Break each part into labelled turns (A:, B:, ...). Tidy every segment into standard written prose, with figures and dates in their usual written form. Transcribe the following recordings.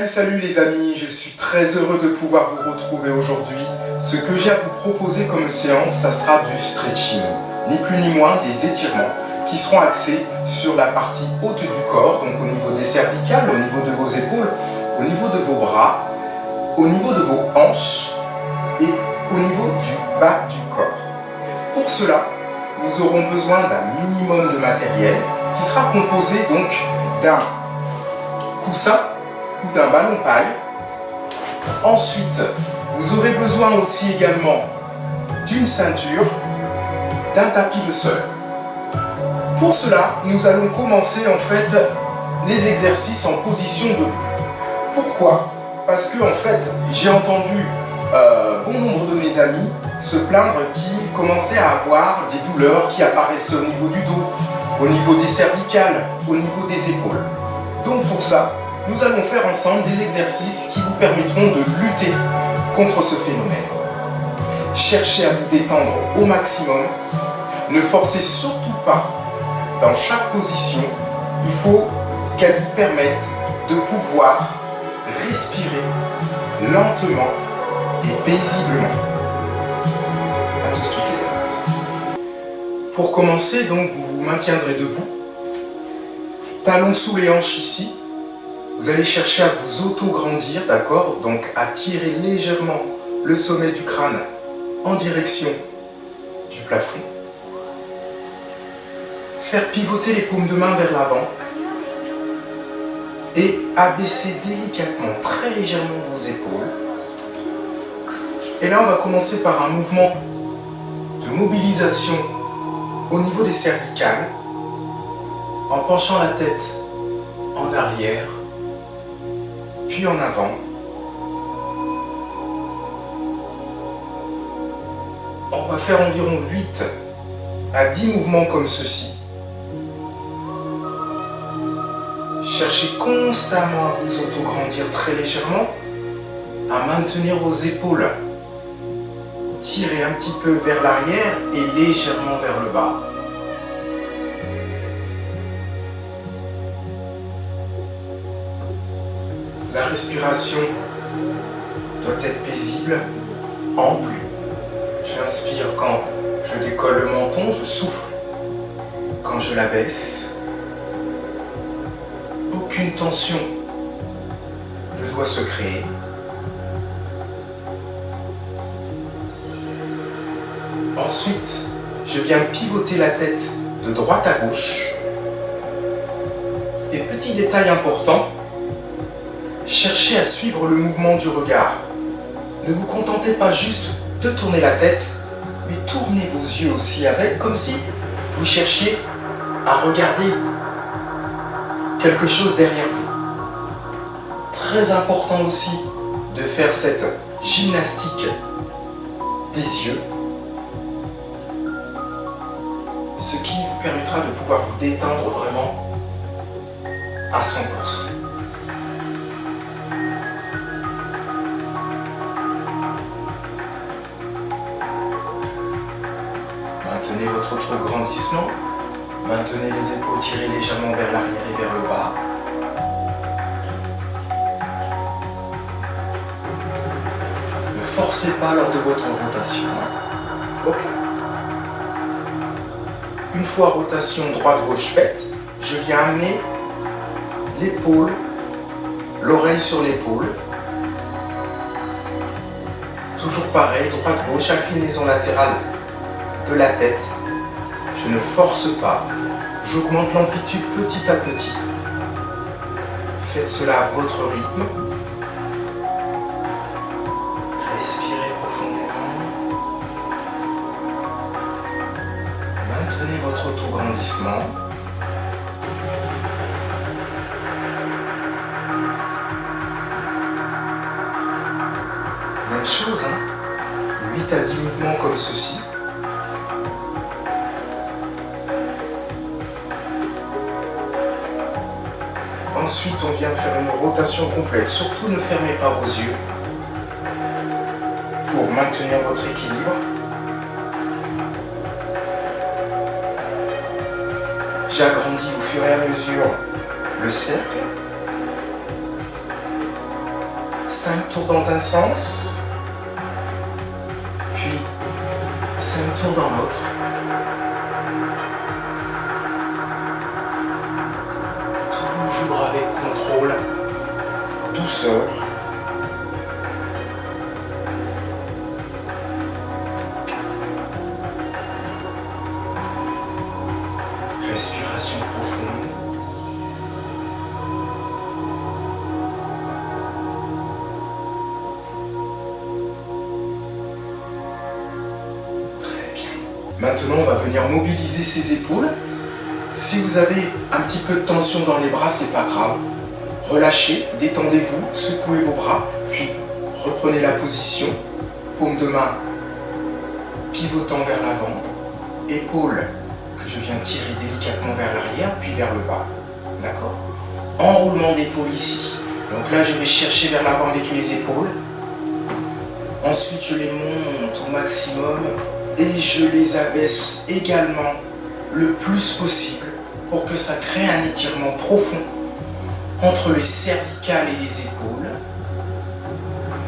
A: Salut les amis, je suis très heureux de pouvoir vous retrouver aujourd'hui. Ce que j'ai à vous proposer comme séance, ça sera du stretching. Ni plus ni moins des étirements qui seront axés sur la partie haute du corps, donc au niveau des cervicales, au niveau de vos épaules, au niveau de vos bras, au niveau de vos hanches et au niveau du bas du corps. Pour cela, nous aurons besoin d'un minimum de matériel qui sera composé donc d'un coussin ou d'un ballon paille. Ensuite, vous aurez besoin aussi également d'une ceinture, d'un tapis de sol. Pour cela, nous allons commencer en fait les exercices en position debout. Pourquoi? Parce que en fait, j'ai entendu bon nombre de mes amis se plaindre qu'ils commençaient à avoir des douleurs qui apparaissaient au niveau du dos, au niveau des cervicales, au niveau des épaules. Donc pour ça, nous allons faire ensemble des exercices qui vous permettront de lutter contre ce phénomène. Cherchez à vous détendre au maximum. Ne forcez surtout pas. Dans chaque position, il faut qu'elle vous permette de pouvoir respirer lentement et paisiblement. À tout de suite les amis. Pour commencer, donc, vous vous maintiendrez debout. Talons sous les hanches ici. Vous allez chercher à vous auto-grandir, d'accord? Donc à tirer légèrement le sommet du crâne en direction du plafond. Faire pivoter les paumes de main vers l'avant. Et abaisser délicatement, très légèrement vos épaules. Et là, on va commencer par un mouvement de mobilisation au niveau des cervicales, en penchant la tête en arrière, puis en avant. On va faire environ 8 à 10 mouvements comme ceci. Cherchez constamment à vous auto-grandir très légèrement, à maintenir vos épaules. Tirez un petit peu vers l'arrière et légèrement vers le bas. La respiration doit être paisible, ample. J'inspire quand je décolle le menton, je souffle quand je l'abaisse. Aucune tension ne doit se créer. Ensuite, je viens pivoter la tête de droite à gauche. Et petit détail important, cherchez à suivre le mouvement du regard. Ne vous contentez pas juste de tourner la tête, mais tournez vos yeux aussi avec, comme si vous cherchiez à regarder quelque chose derrière vous. Très important aussi de faire cette gymnastique des yeux, ce qui vous permettra de pouvoir vous détendre vraiment à 100%. Maintenez votre auto-grandissement. Maintenez les épaules tirées légèrement vers l'arrière et vers le bas. Ne forcez pas lors de votre rotation. Ok. Une fois rotation droite-gauche faite, je viens amener l'épaule, l'oreille sur l'épaule. Toujours pareil, droite-gauche, inclinaison latérale de la tête. Je ne force pas, j'augmente l'amplitude petit à petit. Faites cela à votre rythme. Respirez profondément. Maintenez votre auto-grandissement. Même chose, 8 à 10 mouvements comme ceci. Ensuite, on vient faire une rotation complète. Surtout, ne fermez pas vos yeux pour maintenir votre équilibre. J'agrandis au fur et à mesure le cercle. 5 tours dans un sens, puis 5 tours dans l'autre. Toujours avec contrôle, douceur. Respiration profonde. Très bien. Maintenant, on va venir mobiliser ses épaules. Si vous avez un petit peu de tension dans les bras, c'est pas grave. Relâchez, détendez-vous, secouez vos bras, puis reprenez la position. Paume de main pivotant vers l'avant, épaules que je viens tirer délicatement vers l'arrière, puis vers le bas. D'accord? Enroulement d'épaule ici. Donc là, je vais chercher vers l'avant avec mes épaules. Ensuite, je les monte au maximum et je les abaisse également le plus possible pour que ça crée un étirement profond entre les cervicales et les épaules.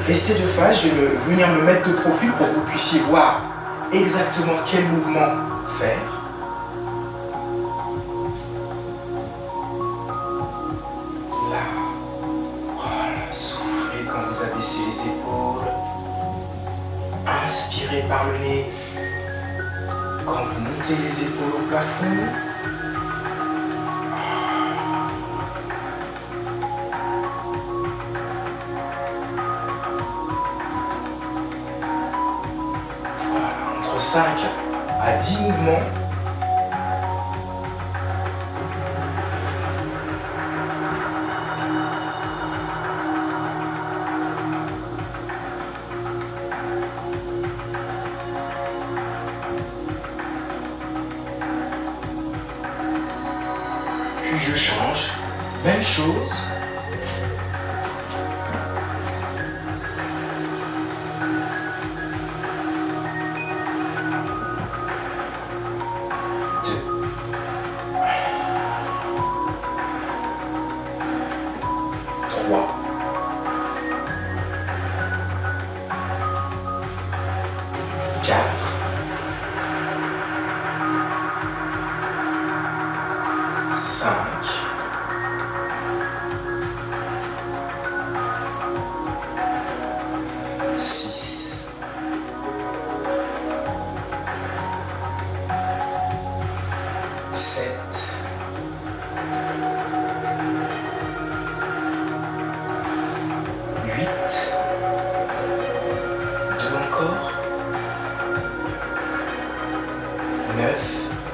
A: Restez de face, je vais venir me mettre de profil pour que vous puissiez voir exactement quel mouvement faire. Là, voilà, soufflez quand vous abaissez les épaules. Inspirez par le nez quand vous montez les épaules au plafond. Voilà, entre 5 à 10 mouvements. Puis je change, même chose.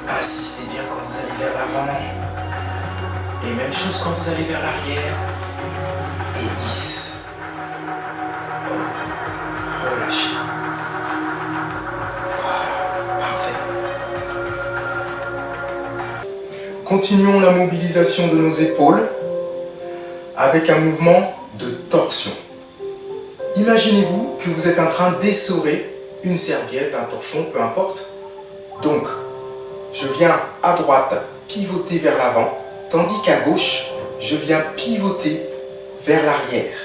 A: Insistez bien quand vous allez vers l'avant. Et même chose quand vous allez vers l'arrière. Et 10. Relâchez. Voilà, parfait. Continuons la mobilisation de nos épaules avec un mouvement de torsion. Imaginez-vous que vous êtes en train d'essorer une serviette, un torchon, peu importe. Donc, je viens à droite pivoter vers l'avant, tandis qu'à gauche, je viens pivoter vers l'arrière.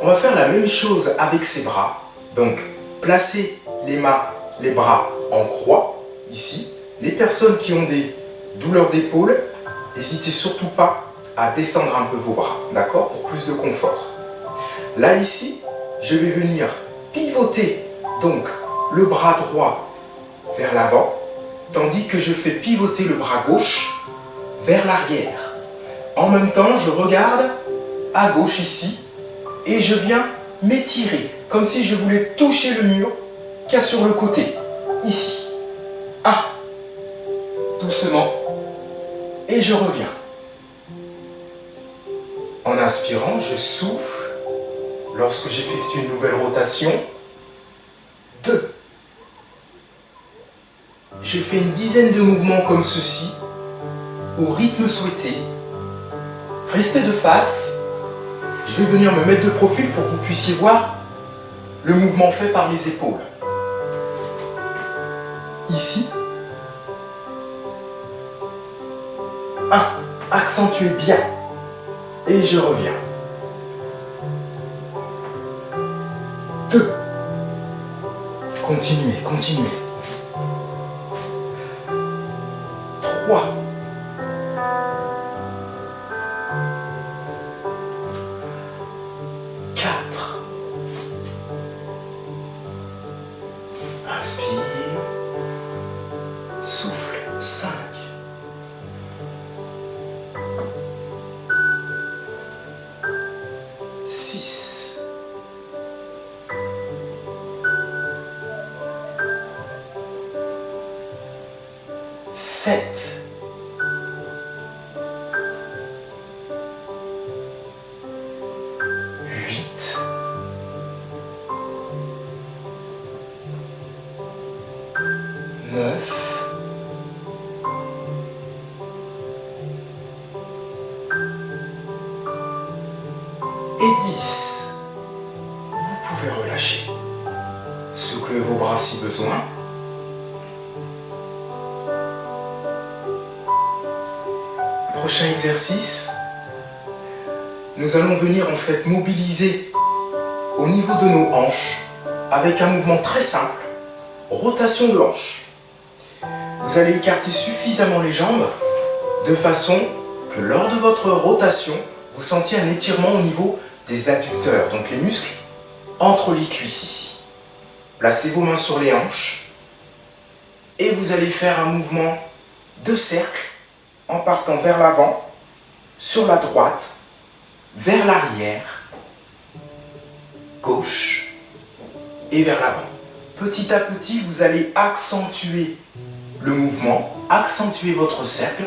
A: On va faire la même chose avec ses bras. Donc, placez les mains, les bras en croix, ici. Les personnes qui ont des douleurs d'épaule, n'hésitez surtout pas à descendre un peu vos bras, d'accord, pour plus de confort. Là, ici, je vais venir pivoter, donc, le bras droit vers l'avant, tandis que je fais pivoter le bras gauche vers l'arrière. En même temps, je regarde à gauche ici et je viens m'étirer, comme si je voulais toucher le mur qu'il y a sur le côté, ici. 1, doucement, et je reviens. En inspirant, je souffle lorsque j'effectue une nouvelle rotation. 2. Je fais une dizaine de mouvements comme ceci, au rythme souhaité. Restez de face. Je vais venir me mettre de profil pour que vous puissiez voir le mouvement fait par les épaules. Ici. 1. Accentuez bien. Et je reviens. Continuez, continuez. 3. 4. Inspire. Souffle. 5. 6. 7. 8. 9. 10. Vous pouvez relâcher ce que vos bras si besoin. Prochain exercice, nous allons venir en fait mobiliser au niveau de nos hanches avec un mouvement très simple, rotation de hanches. Vous allez écarter suffisamment les jambes de façon que lors de votre rotation, vous sentiez un étirement au niveau des adducteurs, donc les muscles entre les cuisses ici. Placez vos mains sur les hanches et vous allez faire un mouvement de cercle en partant vers l'avant, sur la droite, vers l'arrière, gauche et vers l'avant. Petit à petit, vous allez accentuer le mouvement, accentuer votre cercle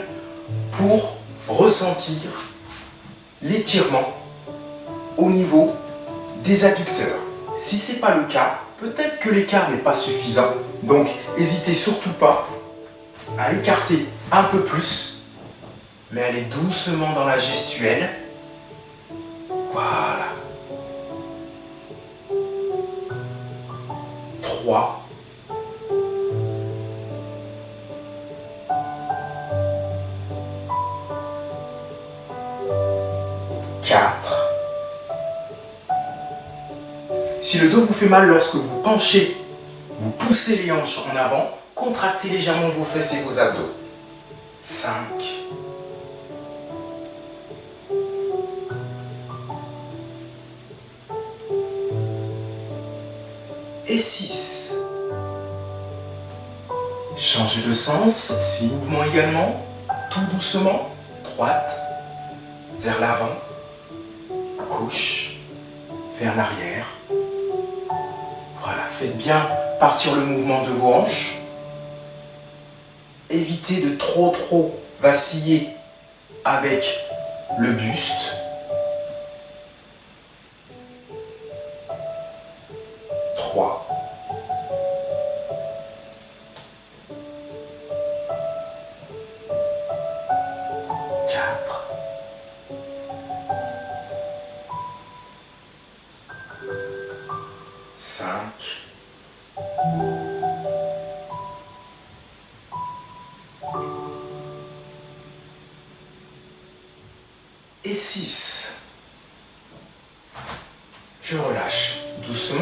A: pour ressentir l'étirement au niveau des adducteurs. Si ce n'est pas le cas, peut-être que l'écart n'est pas suffisant. Donc, n'hésitez surtout pas à écarter un peu plus, mais allez doucement dans la gestuelle. Voilà. 3. 4. Si le dos vous fait mal lorsque vous penchez, vous poussez les hanches en avant, contractez légèrement vos fesses et vos abdos. 5. Et 6. Changez de sens, 6 mouvements également, tout doucement, droite, vers l'avant, gauche, vers l'arrière. Voilà, faites bien partir le mouvement de vos hanches. Évitez de trop vaciller avec le buste. 3. 4. 5. Et 6. Je relâche doucement.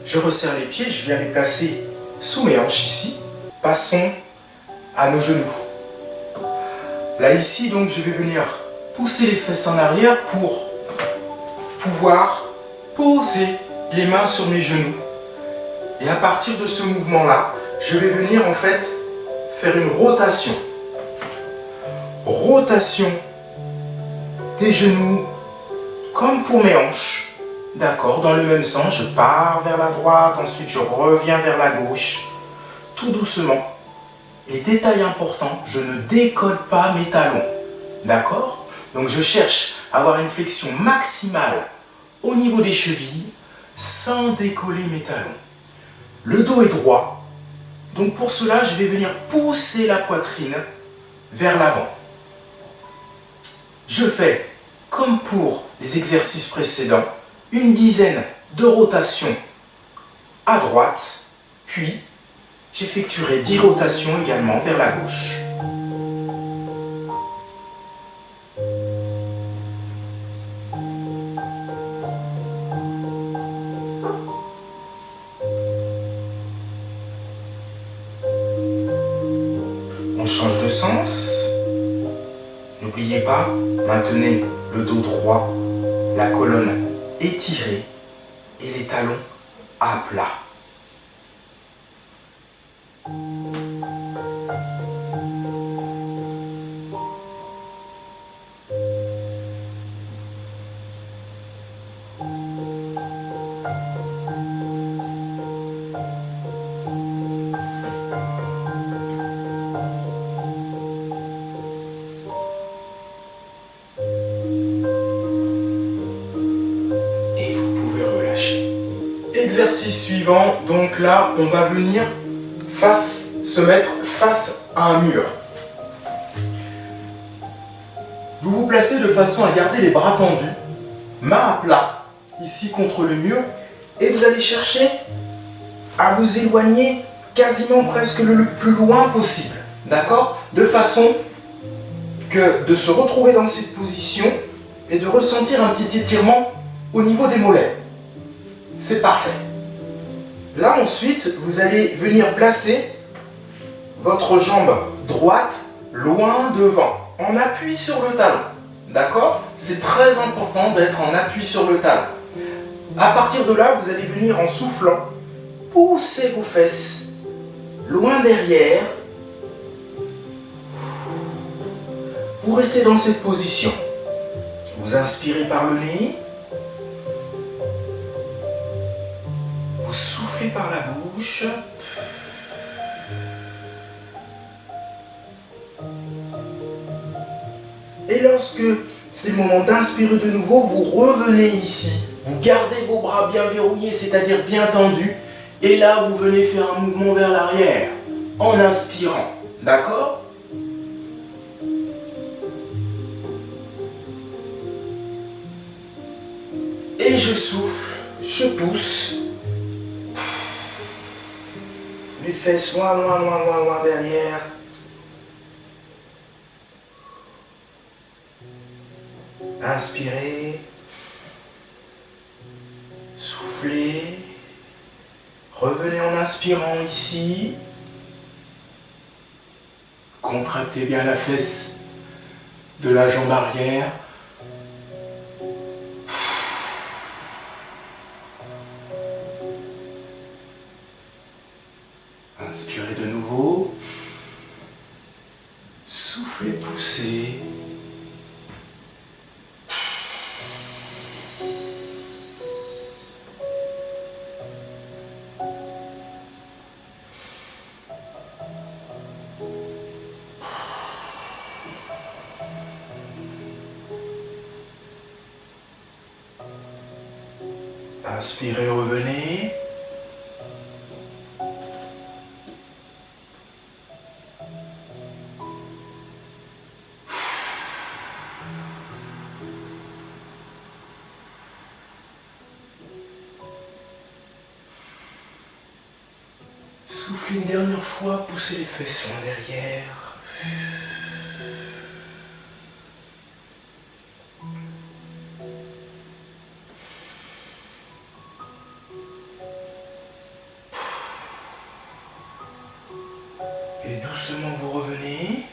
A: Je resserre les pieds, je viens les placer sous mes hanches ici. Passons à nos genoux. Là ici, donc, je vais venir pousser les fesses en arrière pour pouvoir poser les mains sur mes genoux. Et à partir de ce mouvement-là, je vais venir en fait faire une rotation. Rotation des genoux comme pour mes hanches. D'accord, dans le même sens, je pars vers la droite, ensuite je reviens vers la gauche, tout doucement. Et détail important, je ne décolle pas mes talons. D'accord? Donc je cherche à avoir une flexion maximale au niveau des chevilles sans décoller mes talons. Le dos est droit. Donc pour cela, je vais venir pousser la poitrine vers l'avant. Je fais, comme pour les exercices précédents, une dizaine de rotations à droite, puis j'effectuerai 10 rotations également vers la gauche. On change de sens. N'oubliez pas, maintenez le dos droit, la colonne étirée et les talons à plat. Exercice suivant, donc là on va venir se mettre face à un mur. Vous vous placez de façon à garder les bras tendus, main à plat, ici contre le mur, et vous allez chercher à vous éloigner quasiment presque le plus loin possible, d'accord? De façon que de se retrouver dans cette position et de ressentir un petit étirement au niveau des mollets. C'est parfait. Là ensuite, vous allez venir placer votre jambe droite loin devant, en appui sur le talon. D'accord? C'est très important d'être en appui sur le talon. À partir de là, vous allez venir en soufflant, pousser vos fesses loin derrière. Vous restez dans cette position. Vous inspirez par le nez. Vous soufflez par la bouche. Et lorsque c'est le moment d'inspirer de nouveau, vous revenez ici. Vous gardez vos bras bien verrouillés, c'est-à-dire bien tendus. Et là, vous venez faire un mouvement vers l'arrière en inspirant. D'accord ? Et je souffle, je pousse. Les fesses loin, loin, loin, loin, loin derrière. Inspirez. Soufflez. Revenez en inspirant ici. Contractez bien la fesse de la jambe arrière. Inspirez de nouveau. Soufflez, poussez. Inspirez, revenez. Soufflez une dernière fois, poussez les fesses loin derrière. Et doucement vous revenez.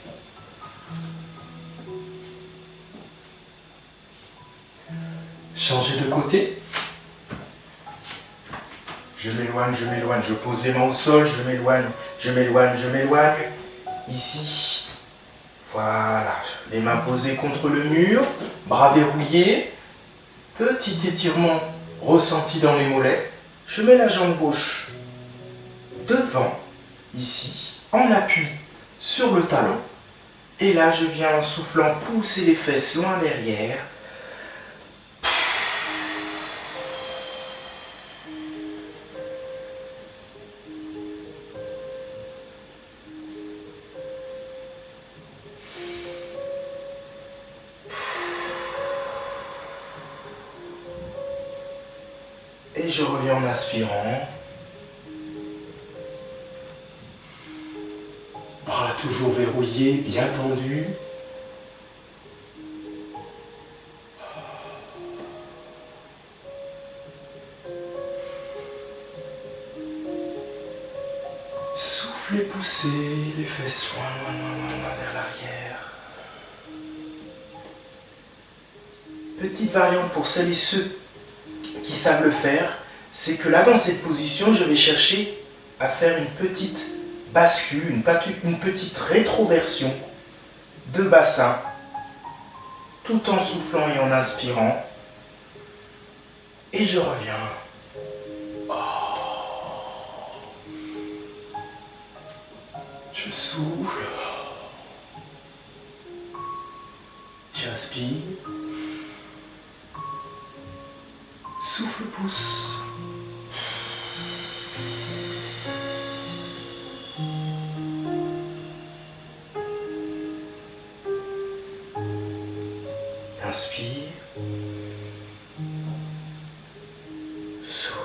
A: Changez de côté. Je m'éloigne, je pose les mains au sol, je m'éloigne. Ici. Voilà. Les mains posées contre le mur, bras verrouillés. Petit étirement ressenti dans les mollets. Je mets la jambe gauche devant, ici, en appui sur le talon. Et là, je viens en soufflant pousser les fesses loin derrière. Et je reviens en inspirant. Bras toujours verrouillés, bien tendus. Soufflez, poussez les fesses loin, loin, loin, loin petite variante pour celles et ceux qui savent le faire, c'est que là, dans cette position, je vais chercher à faire une petite bascule, une petite rétroversion de bassin, tout en soufflant et en inspirant. Et je reviens. Je souffle. J'inspire. Souffle, pousse. Inspire. Souffle.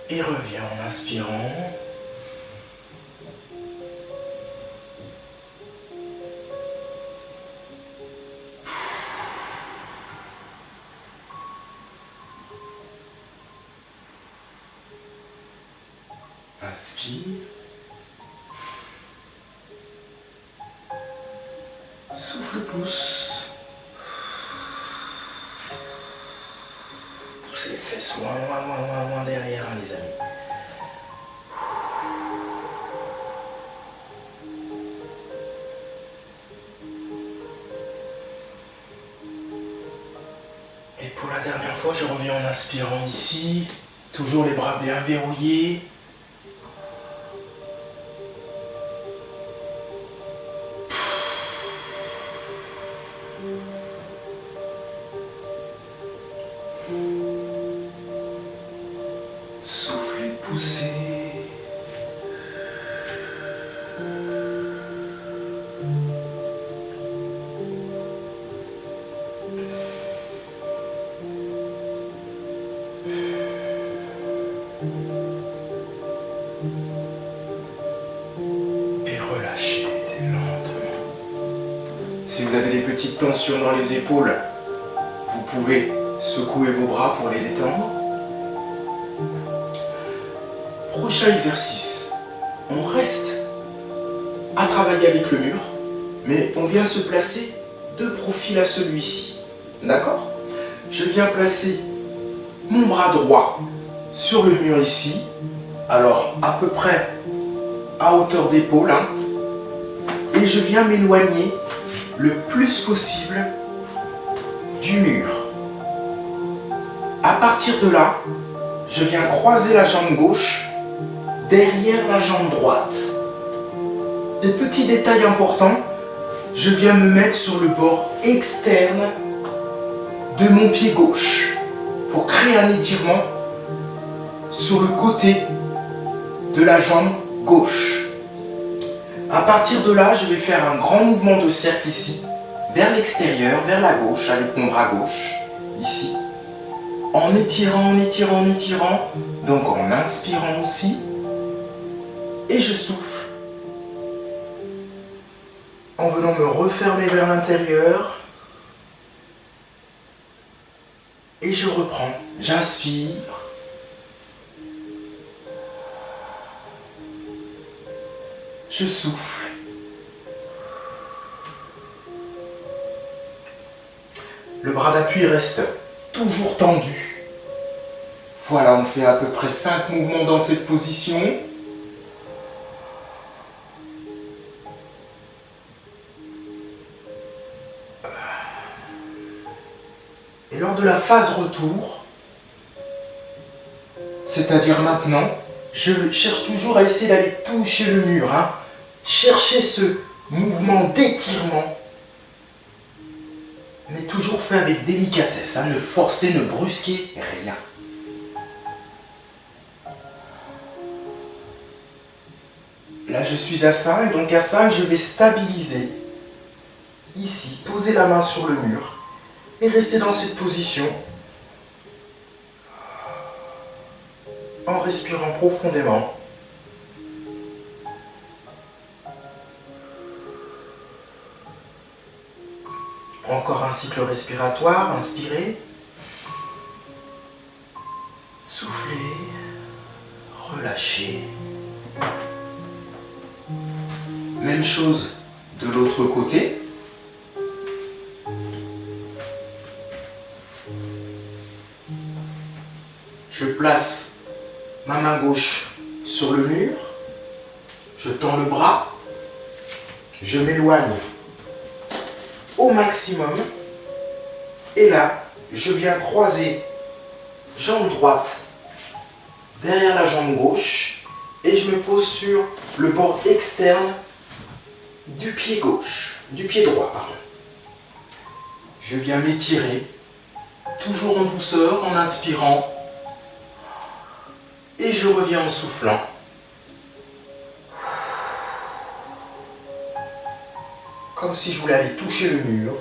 A: Et reviens en inspirant. Inspire. Souffle, pousse. Poussez les fesses loin, loin, loin, loin, loin derrière, hein, les amis. Et pour la dernière fois, je reviens en inspirant ici. Toujours les bras bien verrouillés. Soufflez, poussez. Et relâchez lentement. Si vous avez des petites tensions dans les épaules, vous pouvez secouer vos bras pour les détendre. Prochain exercice, on reste à travailler avec le mur, mais on vient se placer de profil à celui-ci. D'accord? Je viens placer mon bras droit sur le mur ici, alors à peu près à hauteur d'épaule, hein, et je viens m'éloigner le plus possible du mur. À partir de là, je viens croiser la jambe gauche derrière la jambe droite. Et petit détail important, je viens me mettre sur le bord externe de mon pied gauche pour créer un étirement sur le côté de la jambe gauche. À partir de là, je vais faire un grand mouvement de cercle ici, vers l'extérieur, vers la gauche, avec mon bras gauche, ici. En étirant, en étirant, en étirant, donc en inspirant aussi. Et je souffle en venant me refermer vers l'intérieur. Et je reprends. J'inspire. Je souffle. Le bras d'appui reste toujours tendu. Voilà, on fait à peu près 5 mouvements dans cette position. Et lors de la phase retour, c'est-à-dire maintenant, je cherche toujours à essayer d'aller toucher le mur. Hein. Chercher ce mouvement d'étirement, mais toujours fait avec délicatesse. Hein. Ne forcez, ne brusquez rien. Là, je suis à 5, donc à 5, je vais stabiliser. Ici, poser la main sur le mur. Et rester dans cette position en respirant profondément. Encore un cycle respiratoire, inspirez, soufflez, relâchez. Même chose De l'autre côté. Je place ma main gauche sur le mur. Je tends le bras. Je m'éloigne au maximum. Et là, je viens croiser jambe droite derrière la jambe gauche et je me pose sur le bord externe du pied gauche, du pied droit, pardon. Je viens m'étirer, toujours en douceur, en inspirant et je reviens en soufflant. Comme si je voulais aller toucher le mur.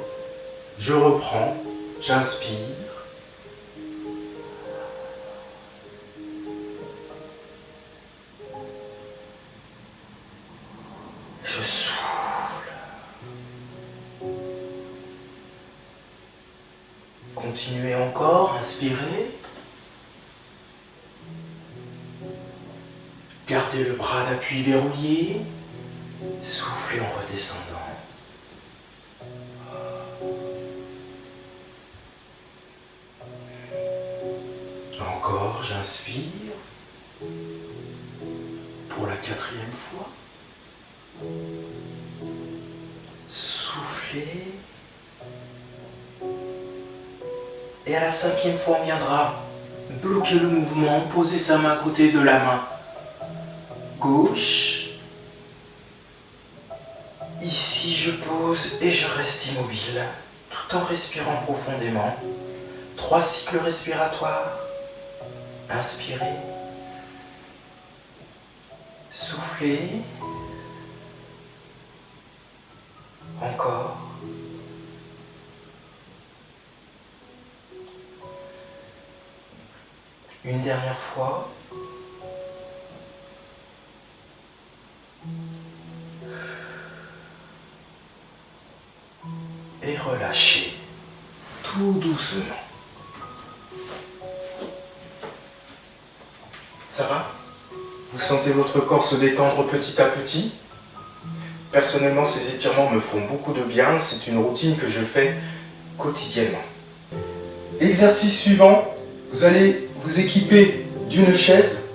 A: Je reprends, j'inspire. Je souffle. Continuez encore, inspirez. Gardez le bras d'appui verrouillé. Soufflez en redescendant. Encore, j'inspire. Pour la 4e fois. Soufflez. Et à la 5e fois, on viendra bloquer le mouvement, poser sa main à côté de la main gauche. Ici, je pose et je reste immobile, tout en respirant profondément. 3 cycles respiratoires. Inspirez. Soufflez. Encore. Une dernière fois. Et relâchez tout doucement. Ça va? Vous sentez votre corps se détendre petit à petit? Personnellement, ces étirements me font beaucoup de bien. C'est une routine que je fais quotidiennement. Exercice suivant, vous allez vous équiper d'une chaise.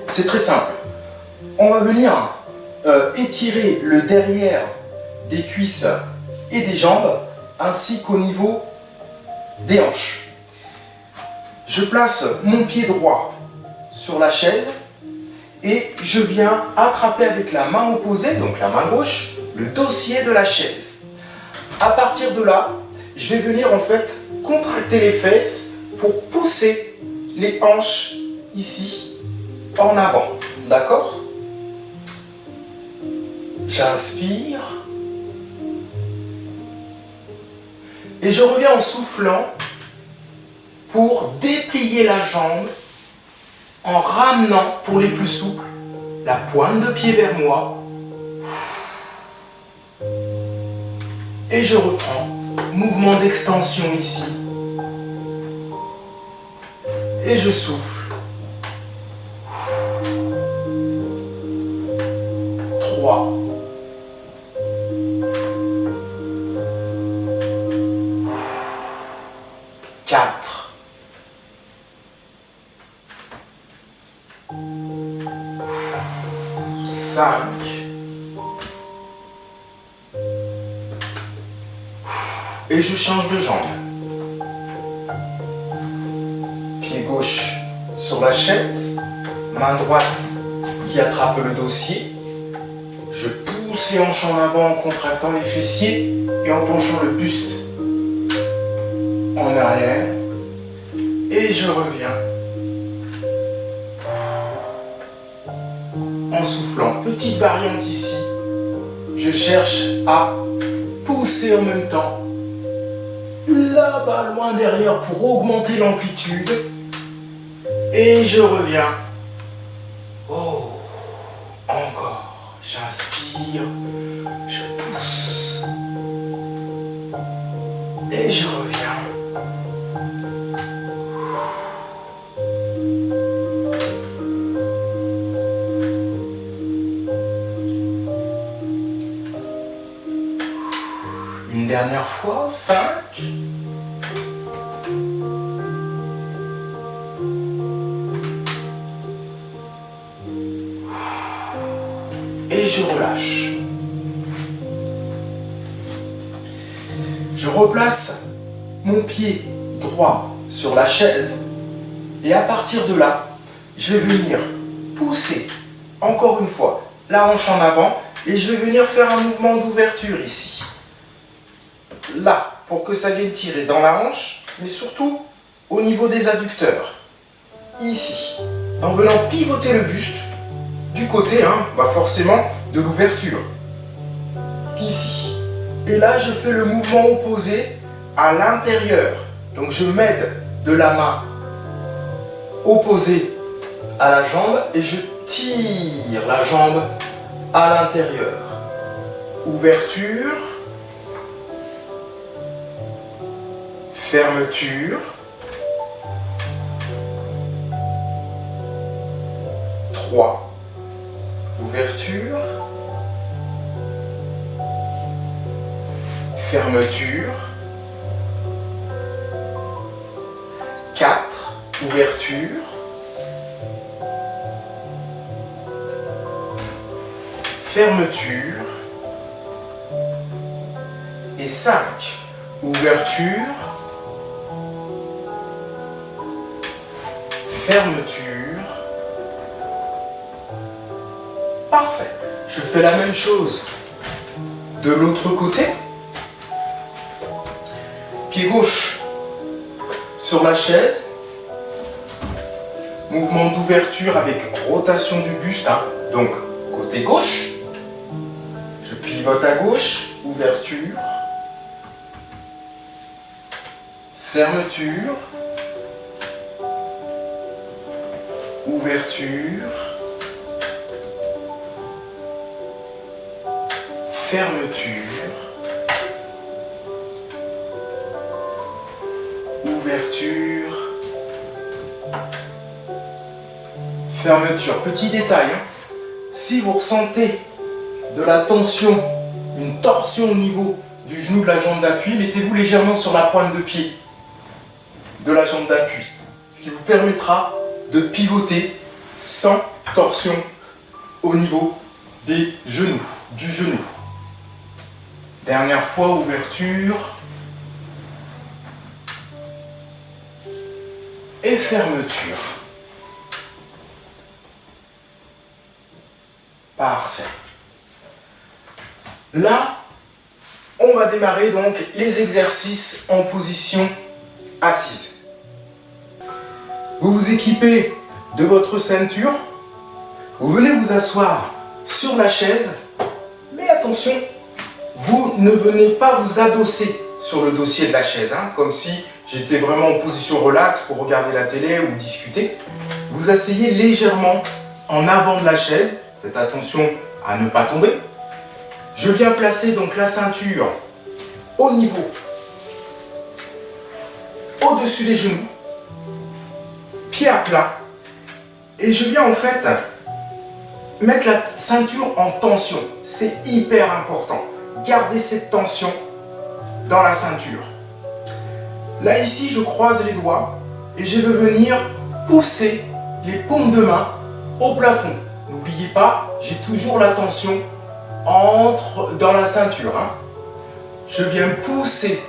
A: C'est très simple. On va venir étirer le derrière des cuisses et des jambes, ainsi qu'au niveau des hanches. Je place mon pied droit sur la chaise et je viens attraper avec la main opposée, donc la main gauche, le dossier de la chaise. À partir de là, je vais venir en fait contracter les fesses pour pousser les hanches ici en avant. D'accord? J'inspire. Et je reviens en soufflant pour déplier la jambe en ramenant, pour les plus souples, la pointe de pied vers moi. Et je reprends. Mouvement d'extension ici. Et je souffle. 3. 4. 5. Et je change de jambe. Pied gauche sur la chaise, main droite qui attrape le dossier. Je pousse les hanches en avant en contractant les fessiers et en penchant le buste en arrière. Et je reviens en soufflant. Petite variante ici. Je cherche à pousser en même temps là-bas, loin derrière, pour augmenter l'amplitude. Et je reviens. Oh, encore. J'inspire, je pousse. Et je reviens. Une dernière fois, 5. Et je relâche. Je replace mon pied droit sur la chaise et à partir de là, je vais venir pousser encore une fois la hanche en avant et je vais venir faire un mouvement d'ouverture ici. Là, pour que ça vienne tirer dans la hanche, mais surtout au niveau des adducteurs. Ici, en venant pivoter le buste du côté, forcément de l'ouverture. Ici. Et là, je fais le mouvement opposé à l'intérieur. Donc, je m'aide de la main opposée à la jambe et je tire la jambe à l'intérieur. Ouverture. Fermeture. 3. Ouverture. Fermeture. 4. Ouverture. Fermeture. Et 5. Ouverture. Fermeture. Parfait. Je fais la même chose de l'autre côté. Pied gauche sur la chaise. Mouvement d'ouverture avec rotation du buste. Donc, côté gauche. Je pivote à gauche. Ouverture. Fermeture. Ouverture. Fermeture. Ouverture. Fermeture. Petit détail, si vous ressentez de la tension, une torsion au niveau du genou de la jambe d'appui, mettez-vous légèrement sur la pointe de pied de la jambe d'appui, ce qui vous permettra de pivoter sans torsion au niveau des genoux, du genou. Dernière fois, ouverture et fermeture. Parfait. Là, on va démarrer donc les exercices en position assise. Vous vous équipez de votre ceinture, vous venez vous asseoir sur la chaise, mais attention, vous ne venez pas vous adosser sur le dossier de la chaise, comme si j'étais vraiment en position relaxe pour regarder la télé ou discuter. Vous asseyez légèrement en avant de la chaise, faites attention à ne pas tomber. Je viens placer donc la ceinture au niveau, au-dessus des genoux, pied à plat, et je viens en fait mettre la ceinture en tension. C'est hyper important. Gardez cette tension dans la ceinture. Là ici, je croise les doigts et je veux venir pousser les paumes de main au plafond. N'oubliez pas, j'ai toujours la tension dans la ceinture. Je viens pousser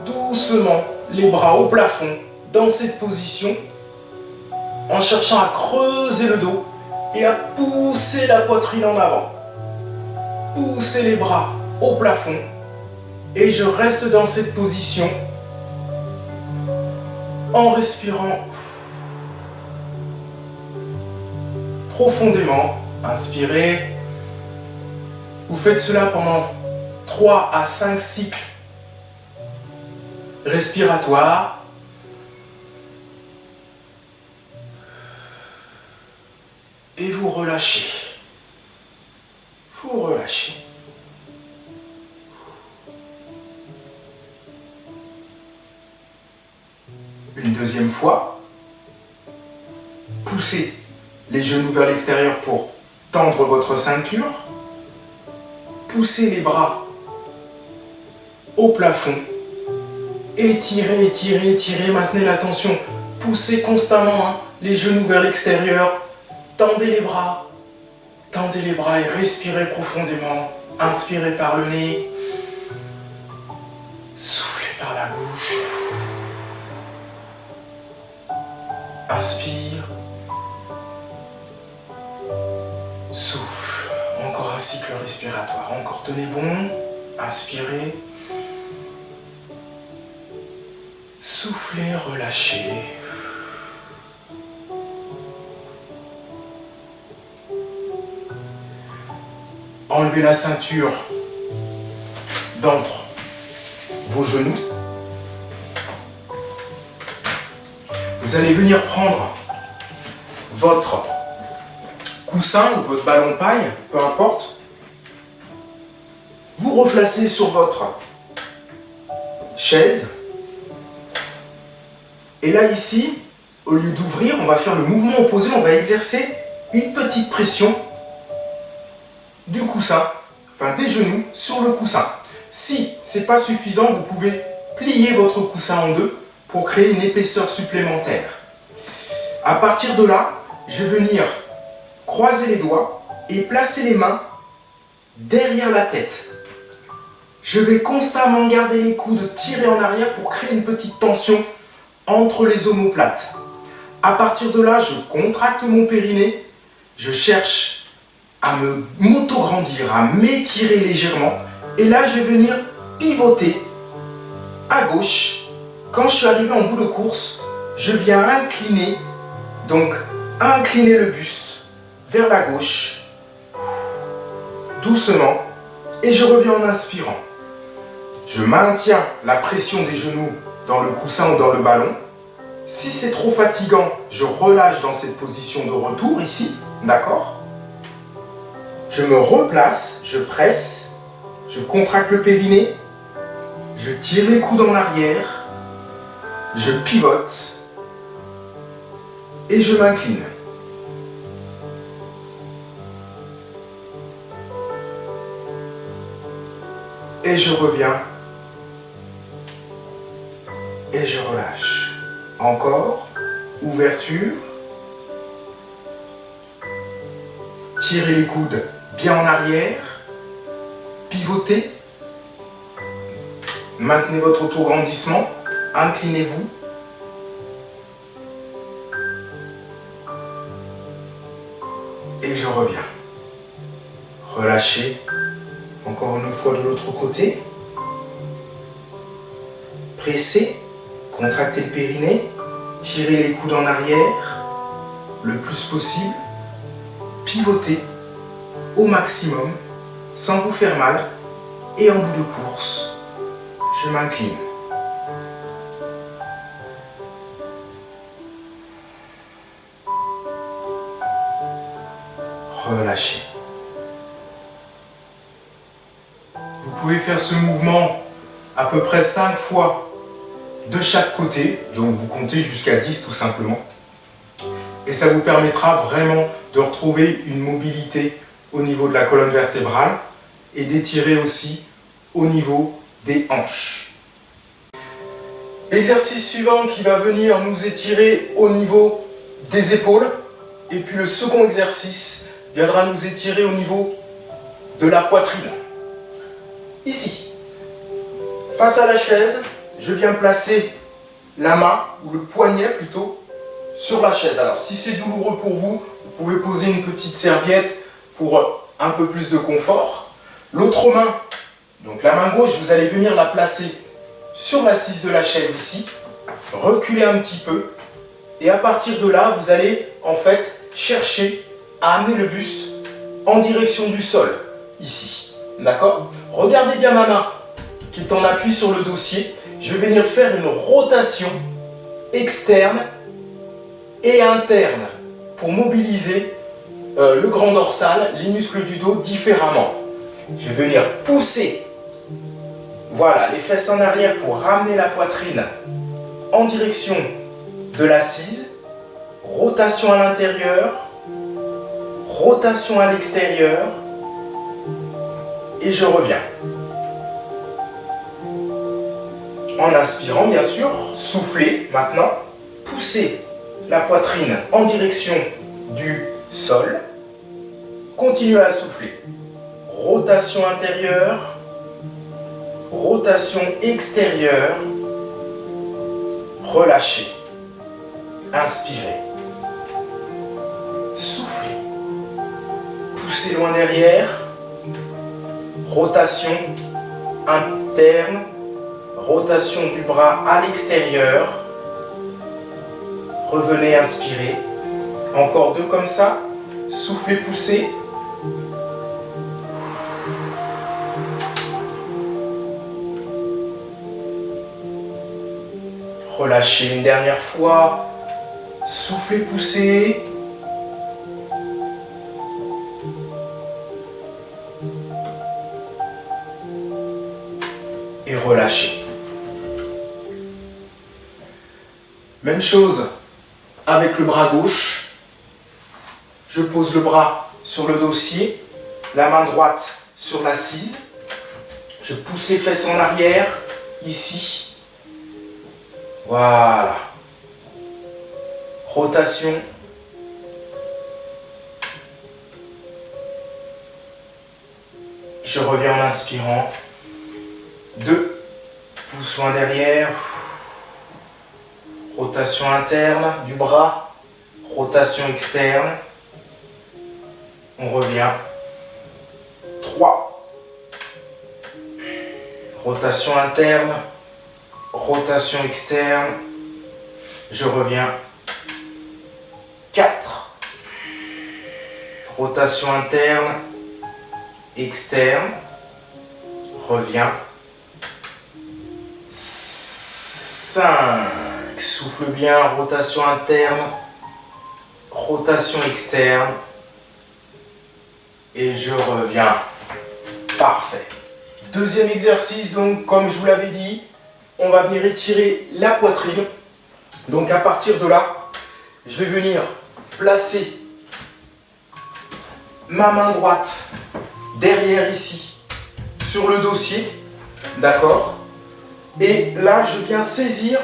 A: doucement les bras au plafond dans cette position en cherchant à creuser le dos et à pousser la poitrine en avant. Poussez les bras au plafond et je reste dans cette position en respirant profondément. Inspirez. Vous faites cela pendant 3 à 5 cycles respiratoires. Et vous relâchez. Vous relâchez. Une deuxième fois. Poussez les genoux vers l'extérieur pour tendre votre ceinture. Poussez les bras au plafond. Étirez, étirez, étirez, maintenez la tension. Poussez constamment les genoux vers l'extérieur. Tendez les bras et respirez profondément. Inspirez par le nez. Soufflez par la bouche. Inspire. Souffle. Encore un cycle respiratoire. Encore tenez bon. Inspirez. Soufflez, relâchez. Enlevez la ceinture d'entre vos genoux. Vous allez venir prendre votre coussin ou votre ballon paille, peu importe. Vous replacez sur votre chaise. Et là, ici, au lieu d'ouvrir, on va faire le mouvement opposé. On va exercer une petite pression du coussin, enfin des genoux, sur le coussin. Si ce n'est pas suffisant, vous pouvez plier votre coussin en deux pour créer une épaisseur supplémentaire. À partir de là, je vais venir croiser les doigts et placer les mains derrière la tête. Je vais constamment garder les coudes tirés en arrière pour créer une petite tension entre les omoplates. À partir de là, je contracte mon périnée, je cherche à m'auto-grandir, à m'étirer légèrement. Et là, je vais venir pivoter à gauche. Quand je suis arrivé en bout de course, je viens incliner, donc incliner le buste vers la gauche, doucement, et je reviens en inspirant. Je maintiens la pression des genoux dans le coussin ou dans le ballon. Si c'est trop fatigant, je relâche dans cette position de retour ici, d'accord ? Je me replace, je presse, je contracte le périnée, je tire les coudes en arrière, je pivote et je m'incline. Et je reviens et je relâche. Encore, ouverture, tirez les coudes bien en arrière, pivotez, maintenez votre auto-grandissement, inclinez-vous, et je reviens. Relâchez, encore une fois de l'autre côté, pressez, contractez le périnée, tirez les coudes en arrière, le plus possible, pivotez au maximum, sans vous faire mal, et en bout de course, je m'incline. Relâchez. Vous pouvez faire ce mouvement à peu près 5 fois de chaque côté, donc vous comptez jusqu'à 10 tout simplement. Et ça vous permettra vraiment de retrouver une mobilité au niveau de la colonne vertébrale et d'étirer aussi au niveau des hanches. L'exercice suivant qui va venir nous étirer au niveau des épaules. Et puis le second exercice viendra nous étirer au niveau de la poitrine. Ici, face à la chaise, je viens placer la main, ou le poignet plutôt, sur la chaise. Alors si c'est douloureux pour vous, vous pouvez poser une petite serviette pour un peu plus de confort. L'autre main, donc la main gauche, vous allez venir la placer sur l'assise de la chaise ici, reculer un petit peu, et à partir de là, vous allez en fait chercher à amener le buste en direction du sol, ici. D'accord ? Regardez bien ma main qui est en appui sur le dossier. Je vais venir faire une rotation externe et interne pour mobiliser le grand dorsal, les muscles du dos différemment. Je vais venir pousser, voilà, les fesses en arrière pour ramener la poitrine en direction de l'assise. Rotation à l'intérieur, rotation à l'extérieur, et je reviens. En inspirant, bien sûr, soufflez maintenant, poussez la poitrine en direction du sol. Continuez à souffler. Rotation intérieure, rotation extérieure. Relâchez. Inspirez. Soufflez. Poussez loin derrière. Rotation interne. Rotation du bras à l'extérieur. Revenez, inspirez. Encore 2 comme ça. Soufflez, poussez. Relâchez une dernière fois. Soufflez, poussez. Et relâchez. Même chose avec le bras gauche. Je pose le bras sur le dossier, la main droite sur l'assise. Je pousse les fesses en arrière, ici. Voilà. Rotation. Je reviens en inspirant. 2. Pousse loin derrière. Rotation interne du bras. Rotation externe. On revient. 3. Rotation interne. Rotation externe. Je reviens. 4. Rotation interne. Externe. Reviens. 5. Souffle bien. Rotation interne. Rotation externe. Et je reviens. Parfait. Deuxième exercice, donc, comme je vous l'avais dit, on va venir étirer la poitrine. Donc, à partir de là, je vais venir placer ma main droite derrière ici, sur le dossier. D'accord? Et là, je viens saisir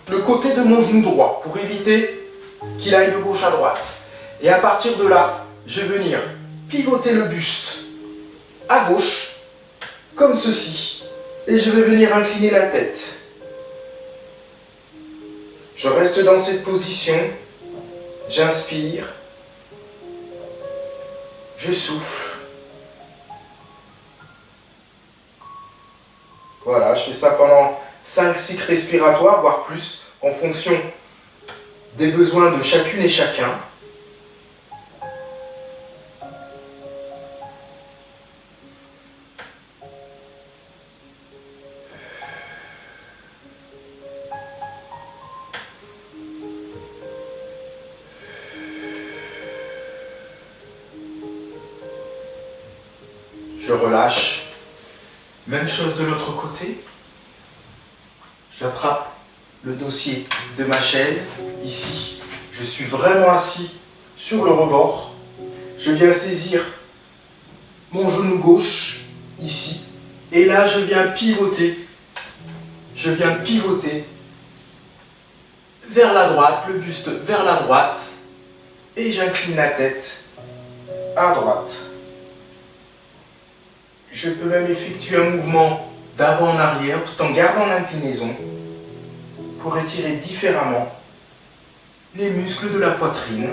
A: le côté de mon genou droit pour éviter qu'il aille de gauche à droite. Et à partir de là, je vais venir pivoter le buste à gauche, comme ceci, et je vais venir incliner la tête. Je reste dans cette position, j'inspire, je souffle. Voilà, je fais ça pendant 5 cycles respiratoires, voire plus, en fonction des besoins de chacune et chacun. Je relâche. Même chose de l'autre côté. J'attrape le dossier de ma chaise. Ici, je suis vraiment assis sur le rebord. Je viens saisir mon genou gauche, ici. Et là, je viens pivoter. Je viens pivoter vers la droite, le buste vers la droite. Et j'incline la tête à droite. Je peux même effectuer un mouvement d'avant en arrière tout en gardant l'inclinaison pour étirer différemment les muscles de la poitrine.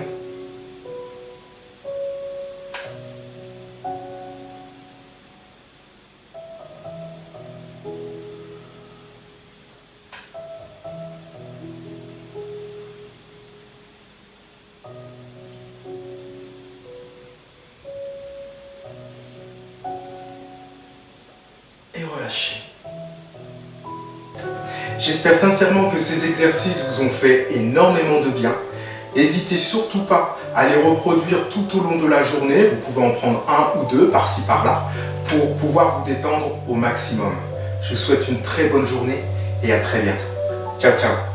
A: Et relâchez. J'espère sincèrement que ces exercices vous ont fait énormément de bien. N'hésitez surtout pas à les reproduire tout au long de la journée. Vous pouvez en prendre 1 ou 2 par-ci par-là pour pouvoir vous détendre au maximum. Je vous souhaite une très bonne journée et à très bientôt. Ciao, ciao.